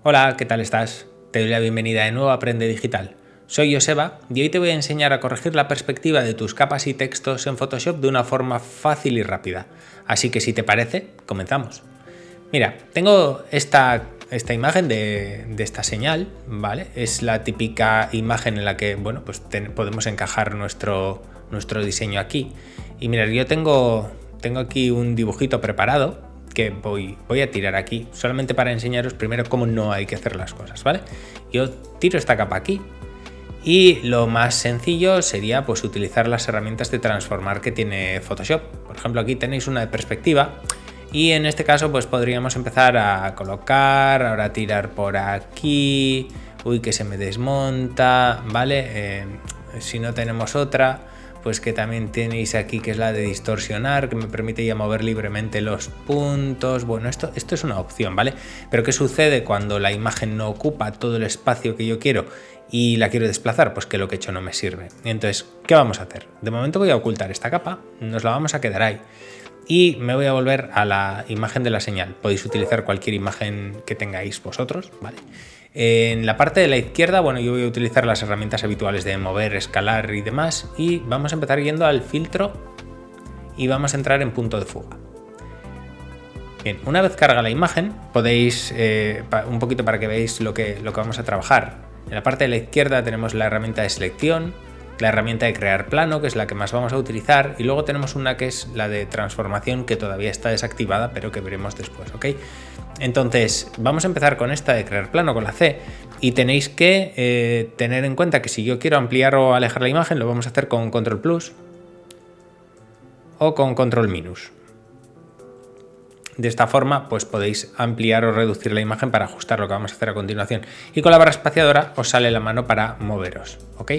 Hola, ¿qué tal estás? Te doy la bienvenida de nuevo a Aprende Digital. Soy Joseba y hoy te voy a enseñar a corregir la perspectiva de tus capas y textos en Photoshop de una forma fácil y rápida. Así que si te parece, comenzamos. Mira, tengo esta imagen de esta señal, ¿vale? Es la típica imagen en la que, bueno, pues podemos encajar nuestro diseño aquí. Y mirad, yo tengo aquí un dibujito preparado que voy a tirar aquí, solamente para enseñaros primero cómo no hay que hacer las cosas, ¿vale? Yo tiro esta capa aquí y lo más sencillo sería pues utilizar las herramientas de transformar que tiene Photoshop. Por ejemplo, aquí tenéis una de perspectiva y en este caso pues podríamos empezar a colocar, ahora tirar por aquí, uy, que se me desmonta, ¿vale? Si no tenemos otra, pues que también tenéis aquí, que es la de distorsionar, que me permite ya mover libremente los puntos. Bueno, esto es una opción, ¿vale? Pero ¿qué sucede cuando la imagen no ocupa todo el espacio que yo quiero y la quiero desplazar? Pues que lo que he hecho no me sirve. Entonces, ¿qué vamos a hacer? De momento voy a ocultar esta capa, nos la vamos a quedar ahí. Y me voy a volver a la imagen de la señal. Podéis utilizar cualquier imagen que tengáis vosotros, ¿vale? En la parte de la izquierda, bueno, yo voy a utilizar las herramientas habituales de mover, escalar y demás. Y vamos a empezar yendo al filtro y vamos a entrar en punto de fuga. Bien, una vez carga la imagen, podéis, un poquito para que veáis lo que vamos a trabajar. En la parte de la izquierda tenemos la herramienta de selección, la herramienta de crear plano, que es la que más vamos a utilizar, y luego tenemos una que es la de transformación, que todavía está desactivada, pero que veremos después, ¿ok? Entonces, vamos a empezar con esta de crear plano, con la C, y tenéis que tener en cuenta que si yo quiero ampliar o alejar la imagen, lo vamos a hacer con Control Plus o con Control Minus. De esta forma, pues podéis ampliar o reducir la imagen para ajustar lo que vamos a hacer a continuación. Y con la barra espaciadora os sale la mano para moveros, ¿ok?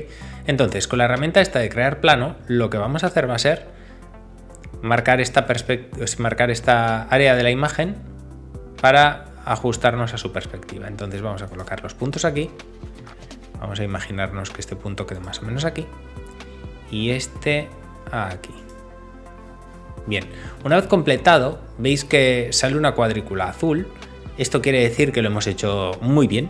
Entonces, con la herramienta esta de crear plano, lo que vamos a hacer va a ser marcar esta área de la imagen para ajustarnos a su perspectiva. Entonces vamos a colocar los puntos aquí. Vamos a imaginarnos que este punto quede más o menos aquí. Y este aquí. Bien, una vez completado, veis que sale una cuadrícula azul. Esto quiere decir que lo hemos hecho muy bien.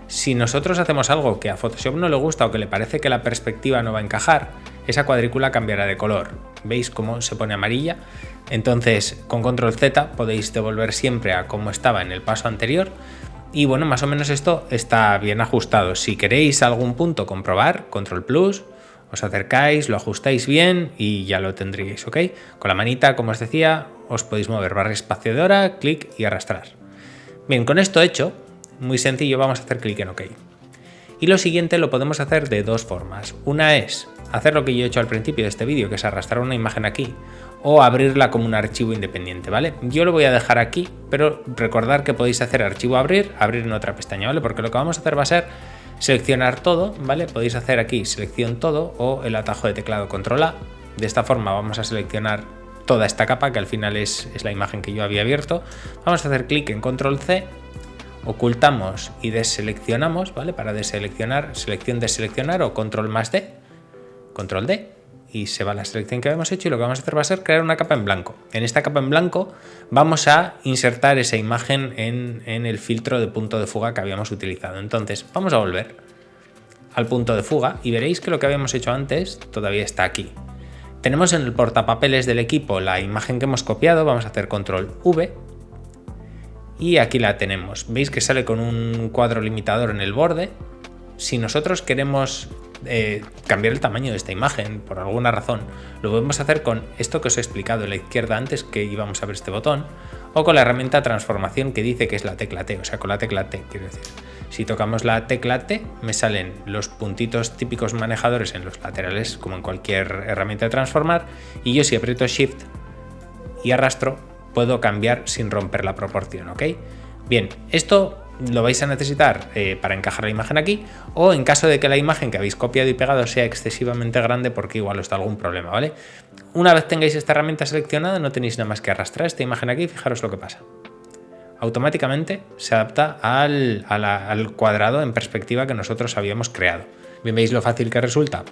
Si nosotros hacemos algo que a Photoshop no le gusta o que le parece que la perspectiva no va a encajar, esa cuadrícula cambiará de color. ¿Veis cómo se pone amarilla? Entonces, con Control Z podéis devolver siempre a como estaba en el paso anterior. Y bueno, más o menos esto está bien ajustado. Si queréis algún punto comprobar, Control Plus, os acercáis, lo ajustáis bien y ya lo tendríais, ¿ok? Con la manita, como os decía, os podéis mover barra espaciadora, clic y arrastrar. Bien, con esto hecho, muy sencillo, vamos a hacer clic en OK. Y lo siguiente lo podemos hacer de dos formas. Una es hacer lo que yo he hecho al principio de este vídeo, que es arrastrar una imagen aquí, o abrirla como un archivo independiente, ¿vale? Yo lo voy a dejar aquí, pero recordad que podéis hacer archivo abrir en otra pestaña, ¿vale? Porque lo que vamos a hacer va a ser seleccionar todo, ¿vale? Podéis hacer aquí selección todo o el atajo de teclado control A. De esta forma vamos a seleccionar toda esta capa, que al final es la imagen que yo había abierto. Vamos a hacer clic en control C, ocultamos y deseleccionamos, ¿vale? Para deseleccionar, selección deseleccionar o control más D, control D, y se va la selección que habíamos hecho, y lo que vamos a hacer va a ser crear una capa en blanco. En esta capa en blanco vamos a insertar esa imagen en el filtro de punto de fuga que habíamos utilizado. Entonces vamos a volver al punto de fuga y veréis que lo que habíamos hecho antes todavía está aquí. Tenemos en el portapapeles del equipo la imagen que hemos copiado, vamos a hacer control V y aquí la tenemos. Veis que sale con un cuadro limitador en el borde. Si nosotros queremos cambiar el tamaño de esta imagen por alguna razón, lo podemos hacer con esto que os he explicado en la izquierda antes, que íbamos a ver este botón, o con la herramienta transformación, que dice que es la tecla T, o sea, con la tecla T, quiero decir. Si tocamos la tecla T, me salen los puntitos típicos manejadores en los laterales, como en cualquier herramienta de transformar, y yo si aprieto Shift y arrastro, puedo cambiar sin romper la proporción, ¿ok? Bien, esto lo vais a necesitar para encajar la imagen aquí, o en caso de que la imagen que habéis copiado y pegado sea excesivamente grande, porque igual os da algún problema, ¿vale? Una vez tengáis esta herramienta seleccionada, no tenéis nada más que arrastrar esta imagen aquí y fijaros lo que pasa. Automáticamente se adapta al cuadrado en perspectiva que nosotros habíamos creado. Bien, veis lo fácil que resulta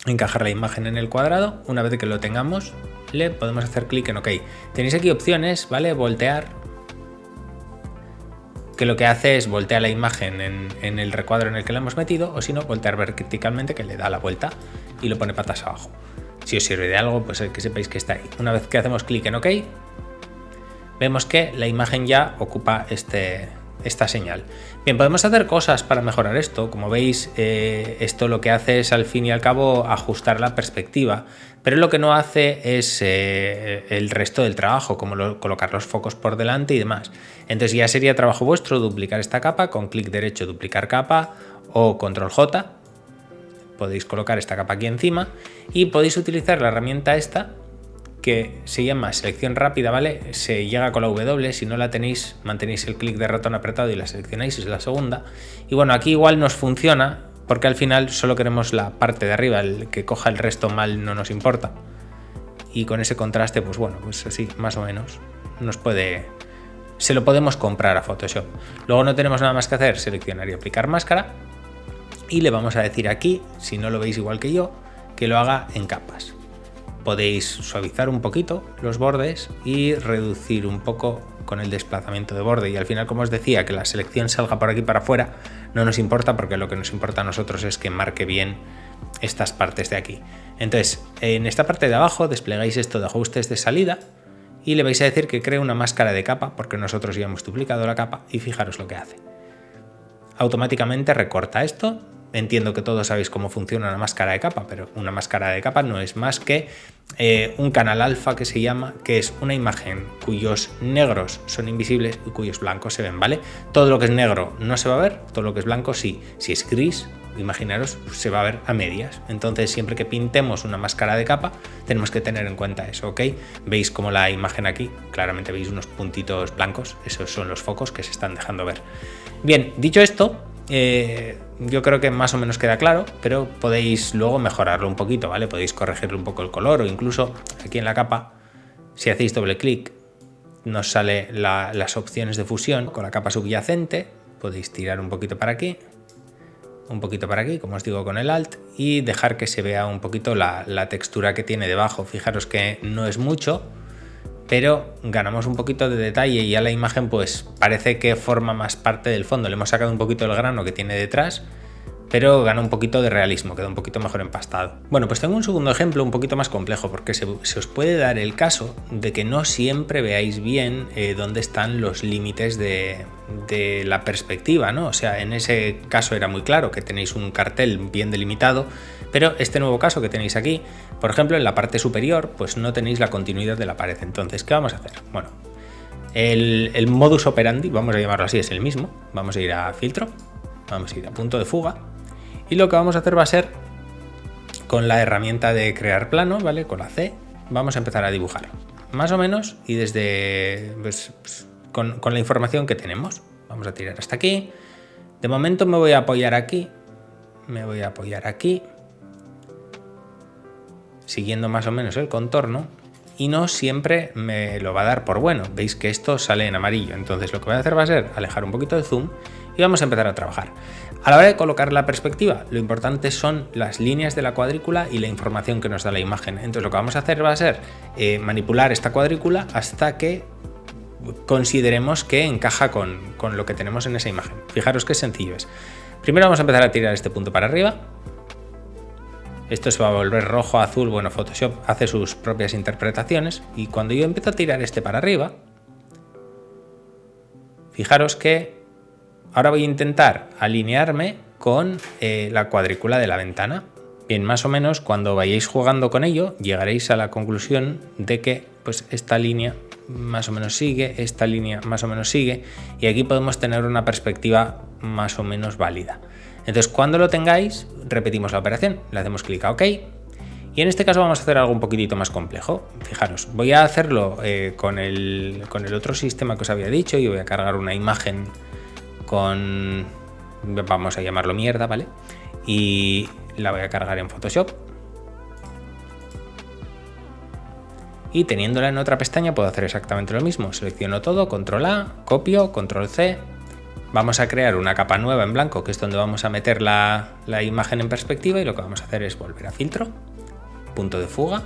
encajar la imagen en el cuadrado. Una vez que lo tengamos, le podemos hacer clic en OK. Tenéis aquí opciones, ¿vale? Voltear, que lo que hace es voltear la imagen en el recuadro en el que la hemos metido, o si no, voltear verticalmente, que le da la vuelta y lo pone patas abajo. Si os sirve de algo, pues que sepáis que está ahí. Una vez que hacemos clic en OK, vemos que la imagen ya ocupa esta señal. Bien, podemos hacer cosas para mejorar esto. Como veis, esto lo que hace es al fin y al cabo ajustar la perspectiva, pero lo que no hace es el resto del trabajo, como colocar los focos por delante y demás. Entonces ya sería trabajo vuestro duplicar esta capa, con clic derecho duplicar capa o control J. Podéis colocar esta capa aquí encima y podéis utilizar la herramienta esta que se llama selección rápida, ¿vale? Se llega con la W, si no la tenéis, mantenéis el clic de ratón apretado y la seleccionáis, es la segunda. Y bueno, aquí igual nos funciona porque al final solo queremos la parte de arriba, el que coja el resto mal no nos importa. Y con ese contraste, pues bueno, pues así, más o menos, se lo podemos comprar a Photoshop. Luego no tenemos nada más que hacer, seleccionar y aplicar máscara. Y le vamos a decir aquí, si no lo veis igual que yo, que lo haga en capas. Podéis suavizar un poquito los bordes y reducir un poco con el desplazamiento de borde, y al final, como os decía, que la selección salga por aquí para afuera no nos importa, porque lo que nos importa a nosotros es que marque bien estas partes de aquí. Entonces, en esta parte de abajo desplegáis esto de ajustes de salida y le vais a decir que cree una máscara de capa, porque nosotros ya hemos duplicado la capa, y fijaros lo que hace. Automáticamente recorta esto. Entiendo que todos sabéis cómo funciona una máscara de capa, pero una máscara de capa no es más que un canal alfa, que se llama, que es una imagen cuyos negros son invisibles y cuyos blancos se ven, ¿vale? Todo lo que es negro no se va a ver, todo lo que es blanco sí. Si es gris, imaginaros, se va a ver a medias. Entonces, siempre que pintemos una máscara de capa, tenemos que tener en cuenta eso, ¿ok? Veis como la imagen aquí, claramente veis unos puntitos blancos, esos son los focos que se están dejando ver. Bien, dicho esto, yo creo que más o menos queda claro, pero podéis luego mejorarlo un poquito, ¿vale? Podéis corregirle un poco el color, o incluso aquí en la capa, si hacéis doble clic, nos sale las opciones de fusión con la capa subyacente. Podéis tirar un poquito para aquí, un poquito para aquí, como os digo, con el Alt, y dejar que se vea un poquito la textura que tiene debajo. Fijaros que no es mucho, pero ganamos un poquito de detalle y ya la imagen pues parece que forma más parte del fondo. Le hemos sacado un poquito el grano que tiene detrás, pero gana un poquito de realismo, queda un poquito mejor empastado. Bueno, pues tengo un segundo ejemplo un poquito más complejo, porque se os puede dar el caso de que no siempre veáis bien dónde están los límites de la perspectiva, ¿no? O sea, en ese caso era muy claro que tenéis un cartel bien delimitado, pero este nuevo caso que tenéis aquí, por ejemplo, en la parte superior, pues no tenéis la continuidad de la pared. Entonces, ¿qué vamos a hacer? Bueno, el modus operandi, vamos a llamarlo así, es el mismo. Vamos a ir a filtro, vamos a ir a punto de fuga, y lo que vamos a hacer va a ser, con la herramienta de crear plano, ¿vale? Con la C, vamos a empezar a dibujar, más o menos, y desde con la información que tenemos. Vamos a tirar hasta aquí. De momento me voy a apoyar aquí, siguiendo más o menos el contorno, y no siempre me lo va a dar por bueno. Veis que esto sale en amarillo, entonces lo que voy a hacer va a ser alejar un poquito de zoom y vamos a empezar a trabajar. A la hora de colocar la perspectiva, lo importante son las líneas de la cuadrícula y la información que nos da la imagen. Entonces lo que vamos a hacer va a ser manipular esta cuadrícula hasta que consideremos que encaja con lo que tenemos en esa imagen. Fijaros qué sencillo es. Primero vamos a empezar a tirar este punto para arriba. Esto se va a volver rojo, azul. Bueno, Photoshop hace sus propias interpretaciones, y cuando yo empiezo a tirar este para arriba, fijaros que ahora voy a intentar alinearme con la cuadrícula de la ventana. Bien, más o menos cuando vayáis jugando con ello, llegaréis a la conclusión de que pues esta línea más o menos sigue, esta línea más o menos sigue, y aquí podemos tener una perspectiva más o menos válida. Entonces, cuando lo tengáis, repetimos la operación, le hacemos clic a OK, y en este caso vamos a hacer algo un poquitito más complejo. Fijaros, voy a hacerlo con el otro sistema que os había dicho, y voy a cargar una imagen con, vamos a llamarlo mierda, ¿vale? Y la voy a cargar en Photoshop. Y teniéndola en otra pestaña puedo hacer exactamente lo mismo. Selecciono todo, control A, copio, control C. Vamos a crear una capa nueva en blanco, que es donde vamos a meter la imagen en perspectiva, y lo que vamos a hacer es volver a filtro, punto de fuga.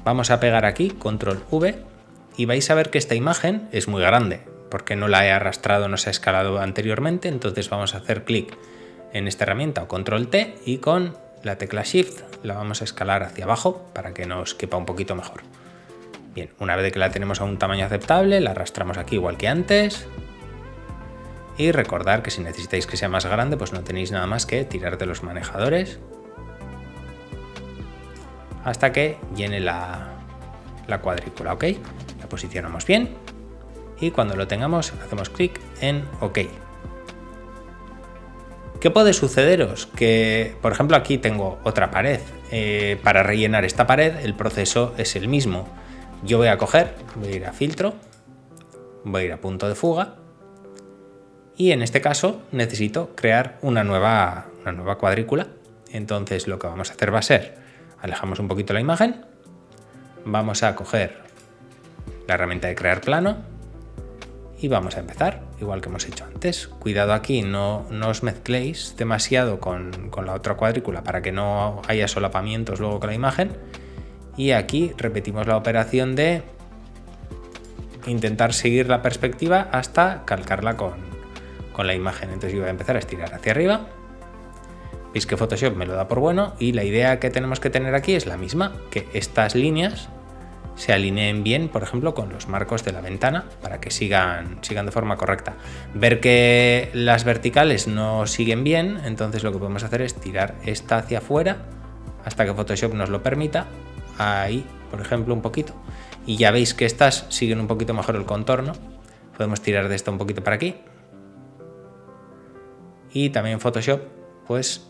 Vamos a pegar aquí, control V, y vais a ver que esta imagen es muy grande porque no la he arrastrado, no se ha escalado anteriormente. Entonces vamos a hacer clic en esta herramienta o control T y con la tecla Shift la vamos a escalar hacia abajo para que nos quepa un poquito mejor. Bien, una vez que la tenemos a un tamaño aceptable, la arrastramos aquí igual que antes. Y recordar que si necesitáis que sea más grande, pues no tenéis nada más que tirar de los manejadores hasta que llene la cuadrícula, ¿ok? La posicionamos bien y cuando lo tengamos hacemos clic en OK. ¿Qué puede sucederos? Que, por ejemplo, aquí tengo otra pared. Para rellenar esta pared el proceso es el mismo. Yo voy a ir a filtro, voy a ir a punto de fuga y en este caso necesito crear una nueva cuadrícula. Entonces lo que vamos a hacer va a ser, alejamos un poquito la imagen, vamos a coger la herramienta de crear plano y vamos a empezar igual que hemos hecho antes. Cuidado aquí, no os mezcléis demasiado con la otra cuadrícula para que no haya solapamientos luego con la imagen. Y aquí repetimos la operación de intentar seguir la perspectiva hasta calcarla con la imagen. Entonces yo voy a empezar a estirar hacia arriba. Veis que Photoshop me lo da por bueno y la idea que tenemos que tener aquí es la misma, que estas líneas se alineen bien, por ejemplo, con los marcos de la ventana para que sigan de forma correcta. Ver que las verticales no siguen bien, entonces lo que podemos hacer es tirar esta hacia afuera hasta que Photoshop nos lo permita. Ahí, por ejemplo, un poquito. Y ya veis que estas siguen un poquito mejor el contorno. Podemos tirar de esta un poquito para aquí. Y también Photoshop, pues,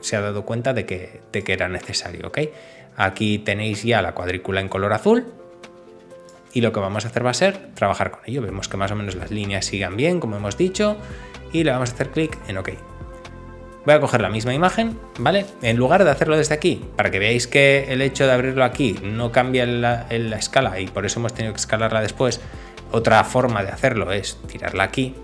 se ha dado cuenta de que era necesario, ¿ok? Aquí tenéis ya la cuadrícula en color azul. Y lo que vamos a hacer va a ser trabajar con ello. Vemos que más o menos las líneas sigan bien, como hemos dicho. Y le vamos a hacer clic en OK. Voy a coger la misma imagen, ¿vale? En lugar de hacerlo desde aquí, para que veáis que el hecho de abrirlo aquí no cambia la escala y por eso hemos tenido que escalarla después, otra forma de hacerlo es tirarla aquí.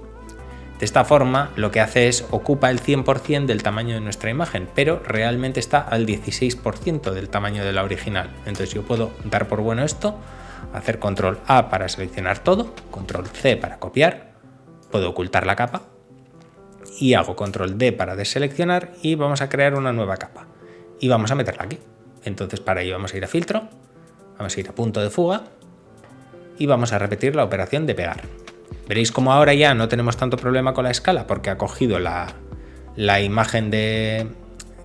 De esta forma lo que hace es ocupa el 100% del tamaño de nuestra imagen, pero realmente está al 16% del tamaño de la original. Entonces yo puedo dar por bueno esto, hacer control A para seleccionar todo, control C para copiar, puedo ocultar la capa, y hago control D para deseleccionar y vamos a crear una nueva capa y vamos a meterla aquí. Entonces para ello vamos a ir a filtro, vamos a ir a punto de fuga y vamos a repetir la operación de pegar. Veréis como ahora ya no tenemos tanto problema con la escala porque ha cogido la imagen que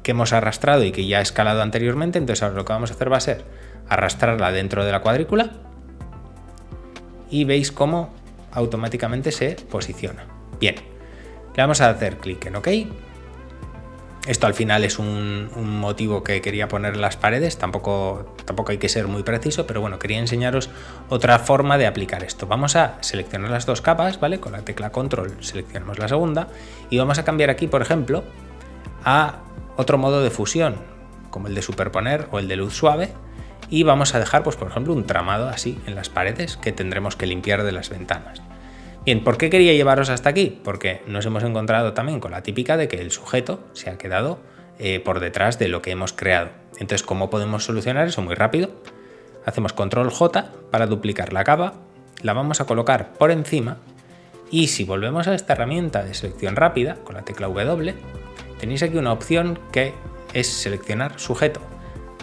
hemos arrastrado y que ya ha escalado anteriormente. Entonces ahora lo que vamos a hacer va a ser arrastrarla dentro de la cuadrícula y veis cómo automáticamente se posiciona. Bien. Le vamos a hacer clic en OK. Esto al final es un motivo que quería poner en las paredes, tampoco hay que ser muy preciso, pero bueno, quería enseñaros otra forma de aplicar esto. Vamos a seleccionar las dos capas, ¿vale? Con la tecla control seleccionamos la segunda y vamos a cambiar aquí, por ejemplo, a otro modo de fusión, como el de superponer o el de luz suave, y vamos a dejar, pues por ejemplo, un tramado así en las paredes que tendremos que limpiar de las ventanas. Bien, ¿por qué quería llevaros hasta aquí? Porque nos hemos encontrado también con la típica de que el sujeto se ha quedado por detrás de lo que hemos creado. Entonces, ¿cómo podemos solucionar eso? Muy rápido. Hacemos control J para duplicar la capa, la vamos a colocar por encima y si volvemos a esta herramienta de selección rápida con la tecla W, tenéis aquí una opción que es seleccionar sujeto.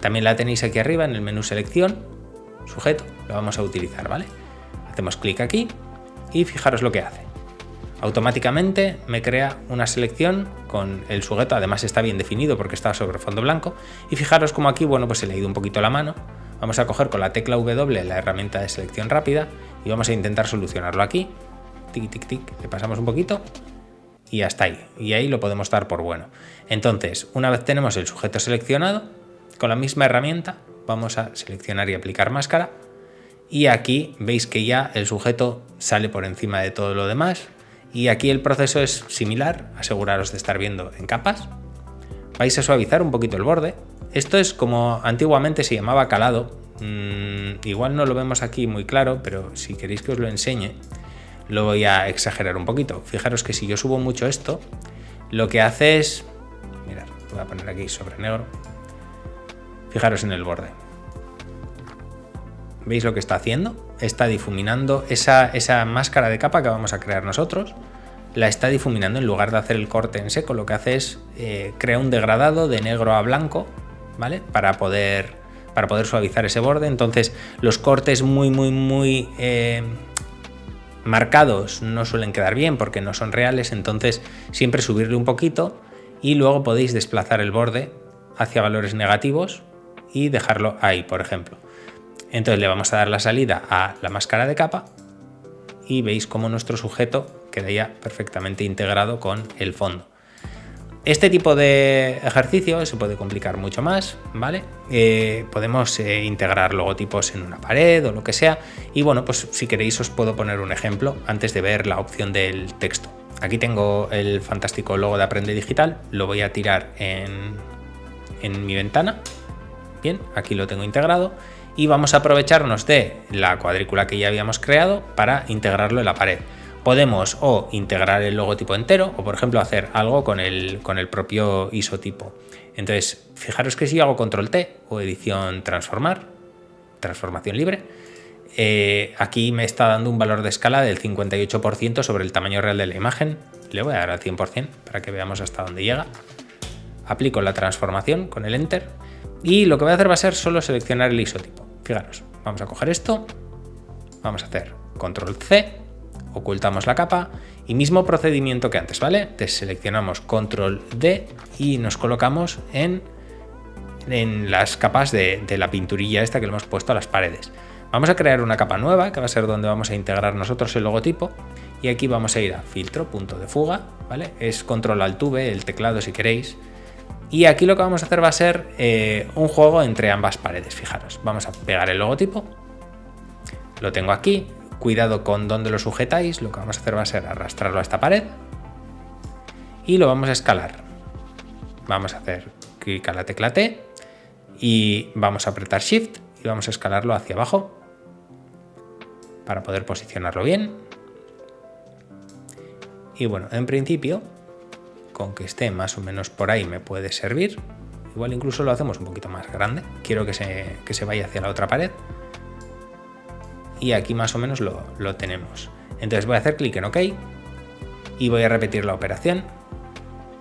También la tenéis aquí arriba en el menú selección, sujeto, lo vamos a utilizar, ¿vale? Hacemos clic aquí. Y fijaros lo que hace. Automáticamente me crea una selección con el sujeto, además está bien definido porque está sobre fondo blanco. Y fijaros como aquí, bueno, pues se le ha ido un poquito la mano. Vamos a coger con la tecla W la herramienta de selección rápida y vamos a intentar solucionarlo aquí. Tic, tic, tic, le pasamos un poquito y hasta ahí. Y ahí lo podemos dar por bueno. Entonces, una vez tenemos el sujeto seleccionado, con la misma herramienta vamos a seleccionar y aplicar máscara. Y aquí veis que ya el sujeto sale por encima de todo lo demás. Y aquí el proceso es similar, aseguraros de estar viendo en capas. Vais a suavizar un poquito el borde. Esto es como antiguamente se llamaba calado. Igual no lo vemos aquí muy claro, pero si queréis que os lo enseñe, lo voy a exagerar un poquito. Fijaros que si yo subo mucho esto, lo que hace es... Mirad, voy a poner aquí sobre negro. Fijaros en el borde. ¿Veis lo que está haciendo? Está difuminando esa máscara de capa que vamos a crear nosotros. La está difuminando. En lugar de hacer el corte en seco, lo que hace es crea un degradado de negro a blanco, ¿vale? Para poder suavizar ese borde. Entonces los cortes muy marcados no suelen quedar bien porque no son reales. Entonces siempre subirle un poquito y luego podéis desplazar el borde hacia valores negativos y dejarlo ahí, por ejemplo. Entonces le vamos a dar la salida a la máscara de capa y veis cómo nuestro sujeto queda ya perfectamente integrado con el fondo. Este tipo de ejercicio se puede complicar mucho más, ¿vale? Podemos integrar logotipos en una pared o lo que sea. Y bueno, pues si queréis os puedo poner un ejemplo antes de ver la opción del texto. Aquí tengo el fantástico logo de Aprende Digital, lo voy a tirar en mi ventana. Bien, aquí lo tengo integrado y vamos a aprovecharnos de la cuadrícula que ya habíamos creado para integrarlo en la pared. Podemos o integrar el logotipo entero o, por ejemplo, hacer algo con el propio isotipo. Entonces, fijaros que si yo hago control T o edición transformar, transformación libre, aquí me está dando un valor de escala del 58% sobre el tamaño real de la imagen. Le voy a dar al 100% para que veamos hasta dónde llega. Aplico la transformación con el Enter y lo que voy a hacer va a ser solo seleccionar el isotipo. Fijaros, vamos a coger esto, vamos a hacer control C, ocultamos la capa y mismo procedimiento que antes, ¿vale? Deseleccionamos control D y nos colocamos en las capas de la pinturilla esta que le hemos puesto a las paredes. Vamos a crear una capa nueva que va a ser donde vamos a integrar nosotros el logotipo y aquí vamos a ir a filtro, punto de fuga, ¿vale? Es control alt V, el teclado si queréis. Y aquí lo que vamos a hacer va a ser un juego entre ambas paredes, fijaros. Vamos a pegar el logotipo, lo tengo aquí, cuidado con dónde lo sujetáis, lo que vamos a hacer va a ser arrastrarlo a esta pared y lo vamos a escalar. Vamos a hacer clic a la tecla T y vamos a apretar Shift y vamos a escalarlo hacia abajo para poder posicionarlo bien. Y bueno, en principio, con que esté más o menos por ahí me puede servir. Igual incluso lo hacemos un poquito más grande. Quiero que se vaya hacia la otra pared. Y aquí más o menos lo tenemos. Entonces voy a hacer clic en OK y voy a repetir la operación.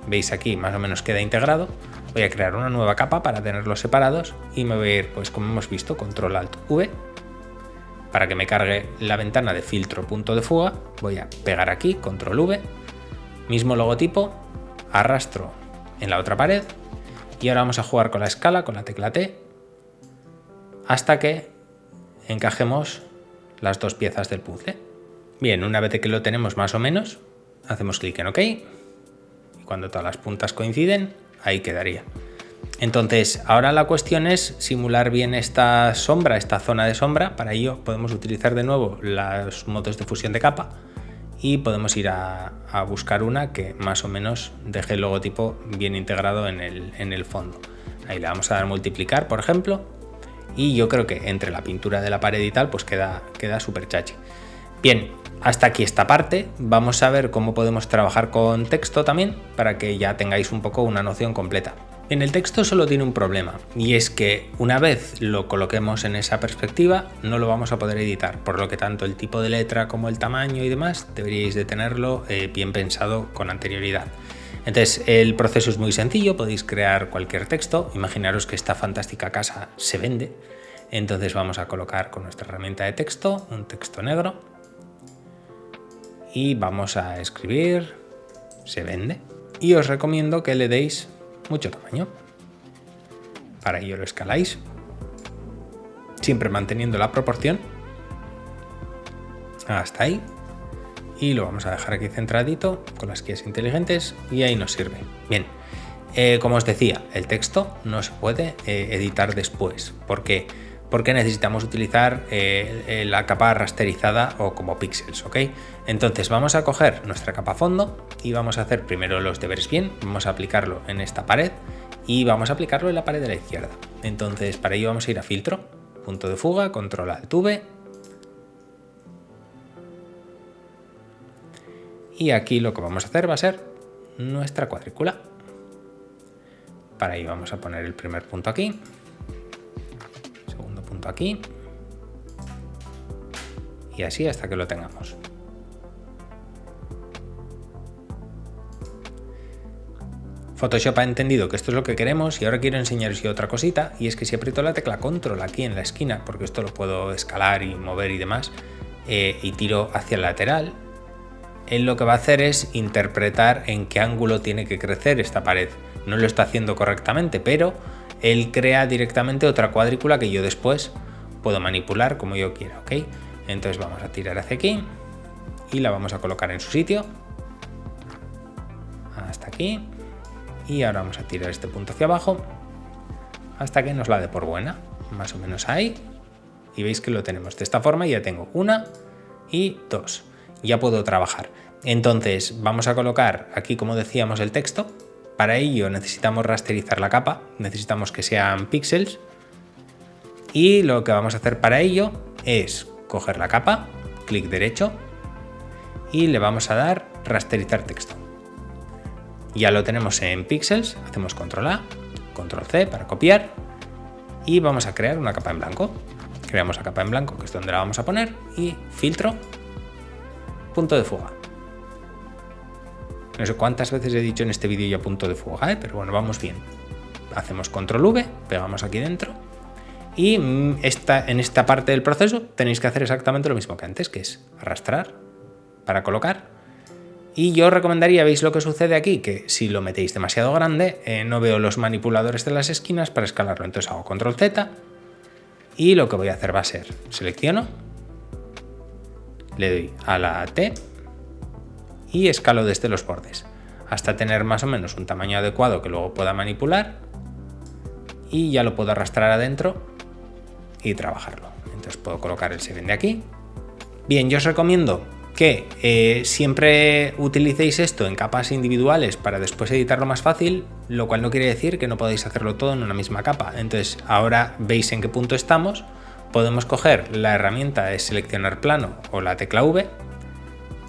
Veis aquí más o menos queda integrado. Voy a crear una nueva capa para tenerlos separados y me voy a ir, pues como hemos visto, control alt V para que me cargue la ventana de filtro punto de fuga. Voy a pegar aquí, control V, mismo logotipo, arrastro en la otra pared y ahora vamos a jugar con la escala, con la tecla T, hasta que encajemos las dos piezas del puzzle. Bien, una vez que lo tenemos más o menos, hacemos clic en OK y cuando todas las puntas coinciden, ahí quedaría. Entonces, ahora la cuestión es simular bien esta sombra, esta zona de sombra. Para ello podemos utilizar de nuevo los modos de fusión de capa y podemos ir a buscar una que más o menos deje el logotipo bien integrado en el fondo. Ahí le vamos a dar multiplicar, por ejemplo, y yo creo que entre la pintura de la pared y tal, pues queda súper chachi. Bien, hasta aquí esta parte. Vamos a ver cómo podemos trabajar con texto también, para que ya tengáis un poco una noción completa. En el texto solo tiene un problema, y es que una vez lo coloquemos en esa perspectiva, no lo vamos a poder editar, por lo que tanto el tipo de letra como el tamaño y demás deberíais de tenerlo bien pensado con anterioridad. Entonces el proceso es muy sencillo, podéis crear cualquier texto. Imaginaros que esta fantástica casa se vende, entonces vamos a colocar con nuestra herramienta de texto un texto negro y vamos a escribir se vende, y os recomiendo que le deis mucho tamaño. Para ello lo escaláis, siempre manteniendo la proporción hasta ahí, y lo vamos a dejar aquí centradito con las guías inteligentes y ahí nos sirve. Bien, como os decía, el texto no se puede editar después. ¿Por qué? Porque necesitamos utilizar la capa rasterizada o como píxeles, ¿ok? Entonces vamos a coger nuestra capa fondo y vamos a hacer primero los deberes bien. Vamos a aplicarlo en esta pared y vamos a aplicarlo en la pared de la izquierda. Entonces para ello vamos a ir a filtro, punto de fuga, control alt V. Y aquí lo que vamos a hacer va a ser nuestra cuadrícula. Para ello vamos a poner el primer punto aquí, segundo punto aquí, y así hasta que lo tengamos. Photoshop ha entendido que esto es lo que queremos y ahora quiero enseñaros yo otra cosita, y es que si aprieto la tecla Control aquí en la esquina, porque esto lo puedo escalar y mover y demás, y tiro hacia el lateral, él lo que va a hacer es interpretar en qué ángulo tiene que crecer esta pared. No lo está haciendo correctamente, pero él crea directamente otra cuadrícula que yo después puedo manipular como yo quiera, ¿ok? Entonces vamos a tirar hacia aquí y la vamos a colocar en su sitio, hasta aquí. Y ahora vamos a tirar este punto hacia abajo hasta que nos la dé por buena, más o menos ahí, y veis que lo tenemos de esta forma. Ya tengo 1 y 2, ya puedo trabajar. Entonces vamos a colocar aquí, como decíamos, el texto. Para ello necesitamos rasterizar la capa, necesitamos que sean píxeles, y lo que vamos a hacer para ello es coger la capa, clic derecho, y le vamos a dar rasterizar texto. Ya lo tenemos en píxeles, hacemos control A, control C para copiar y vamos a crear una capa en blanco. Creamos la capa en blanco, que es donde la vamos a poner, y filtro, punto de fuga. No sé cuántas veces he dicho en este vídeo ya punto de fuga, pero bueno, vamos bien. Hacemos control V, pegamos aquí dentro y en esta parte del proceso tenéis que hacer exactamente lo mismo que antes, que es arrastrar para colocar. Y yo os recomendaría, veis lo que sucede aquí, que si lo metéis demasiado grande, no veo los manipuladores de las esquinas para escalarlo. Entonces hago control Z y lo que voy a hacer va a ser, selecciono, le doy a la T y escalo desde los bordes hasta tener más o menos un tamaño adecuado que luego pueda manipular, y ya lo puedo arrastrar adentro y trabajarlo. Entonces puedo colocar el Seven de aquí. Bien, yo os recomiendo que siempre utilicéis esto en capas individuales para después editarlo más fácil, lo cual no quiere decir que no podáis hacerlo todo en una misma capa. Entonces ahora veis en qué punto estamos. Podemos coger la herramienta de seleccionar plano o la tecla V,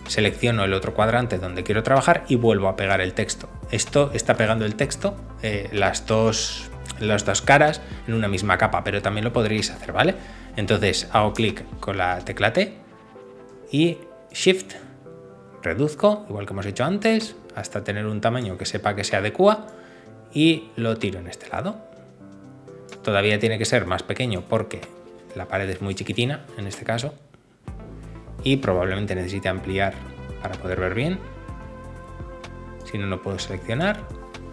selecciono el otro cuadrante donde quiero trabajar y vuelvo a pegar el texto. Esto está pegando el texto, las dos caras en una misma capa, pero también lo podréis hacer, ¿vale? Entonces hago clic con la tecla T y Shift, reduzco, igual que hemos hecho antes, hasta tener un tamaño que sepa que se adecua, y lo tiro en este lado. Todavía tiene que ser más pequeño porque la pared es muy chiquitina en este caso y probablemente necesite ampliar para poder ver bien. Si no, lo puedo seleccionar,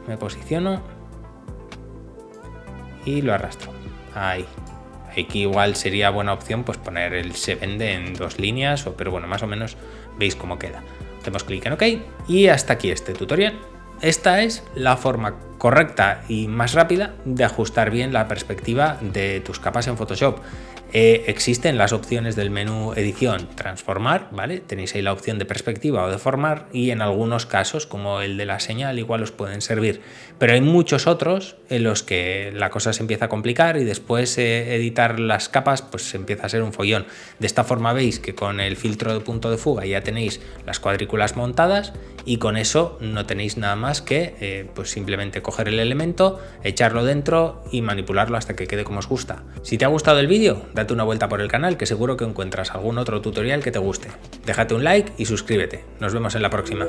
me posiciono y lo arrastro. Ahí. Aquí igual sería buena opción pues poner el se vende en 2 líneas, pero bueno, más o menos veis cómo queda. Hacemos clic en OK y hasta aquí este tutorial. Esta es la forma correcta y más rápida de ajustar bien la perspectiva de tus capas en Photoshop. Existen las opciones del menú edición, transformar, ¿vale? Tenéis ahí la opción de perspectiva o deformar, y en algunos casos, como el de la señal, igual os pueden servir. Pero hay muchos otros en los que la cosa se empieza a complicar y después editar las capas pues empieza a ser un follón. De esta forma veis que con el filtro de punto de fuga ya tenéis las cuadrículas montadas, y con eso no tenéis nada más que pues simplemente coger el elemento, echarlo dentro y manipularlo hasta que quede como os gusta. Si te ha gustado el vídeo, date una vuelta por el canal, que seguro que encuentras algún otro tutorial que te guste. Déjate un like y suscríbete. Nos vemos en la próxima.